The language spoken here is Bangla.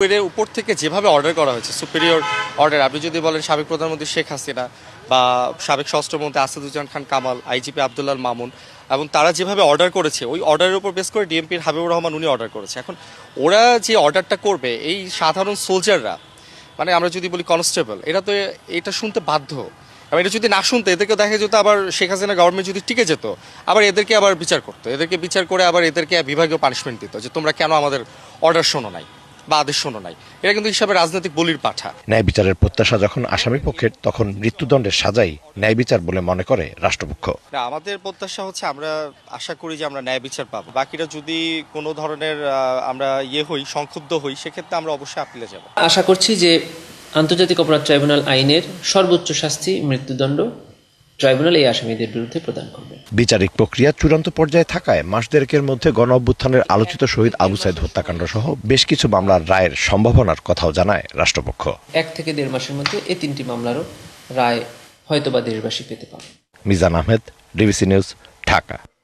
এর উপর থেকে যেভাবে অর্ডার করা হয়েছে সুপিরিয়র অর্ডার, আপনি যদি বলেন সাবেক প্রধানমন্ত্রী শেখ হাসিনা বা সাবেক স্বরাষ্ট্রমন্ত্রী আসাদুজ্জামান খান কামাল, আইজিপি আব্দুল্লাহ মামুন, এবং তারা যেভাবে অর্ডার করেছে ওই অর্ডারের উপর বেস করে ডিএমপির হাবিবুর রহমান উনি অর্ডার করেছে। এখন ওরা যে অর্ডারটা করবে, এই সাধারণ সোলজাররা, মানে আমরা যদি বলি কনস্টেবল, এরা তো এটা শুনতে বাধ্য। এবং এটা যদি না শুনতে, এদেরকে দেখা যেত আবার শেখ হাসিনা গভর্নমেন্ট যদি টিকে যেত, আবার এদেরকে আবার বিচার করতো, এদেরকে বিচার করে আবার এদেরকে বিভাগীয় পানিশমেন্ট দিত যে তোমরা কেন আমাদের অর্ডার শোনো নাই বা আদেশ শোনো নাই। এটা কিন্তু হিসাবে রাজনৈতিক বলির পাঠা। ন্যায় বিচারের প্রত্যাশা যখন আসামি পক্ষের, তখন মৃত্যুদণ্ডের সাজাই ন্যায় বিচার বলে মনে করে রাষ্ট্রপক্ষ। না, আমাদের প্রত্যাশা হচ্ছে আমরা আশা করি যে আমরা ন্যায় বিচার পাবো। বাকিরা যদি কোনো ধরনের আমরা হই, সংক্ষুব্ধ হই, সেক্ষেত্রে আমরা অবশ্যই আপিলে যাব। আশা করছি যে আন্তর্জাতিক অপরাধ ট্রাইব্যুনাল আইনের সর্বোচ্চ শাস্তি মৃত্যুদণ্ড ট্রাইব্যুনাল এই আসামিদের বিরুদ্ধে প্রদান করবে। বিচারিক প্রক্রিয়া চূড়ান্ত পর্যায়ে থাকায় মাস দেড়েকের মধ্যে গণ অভ্যুত্থানের আলোচিত শহীদ আবু সাইদ হত্যাকাণ্ড সহ বেশ কিছু মামলার রায়ের সম্ভাবনার কথাও জানায় রাষ্ট্রপক্ষ। 1 থেকে 1.5 মাসের মধ্যে এই 3টি মামলারও রায় হয়তোবা দেশবাসী পেতে পারে। Mizan Ahmed, DBC news, Dhaka.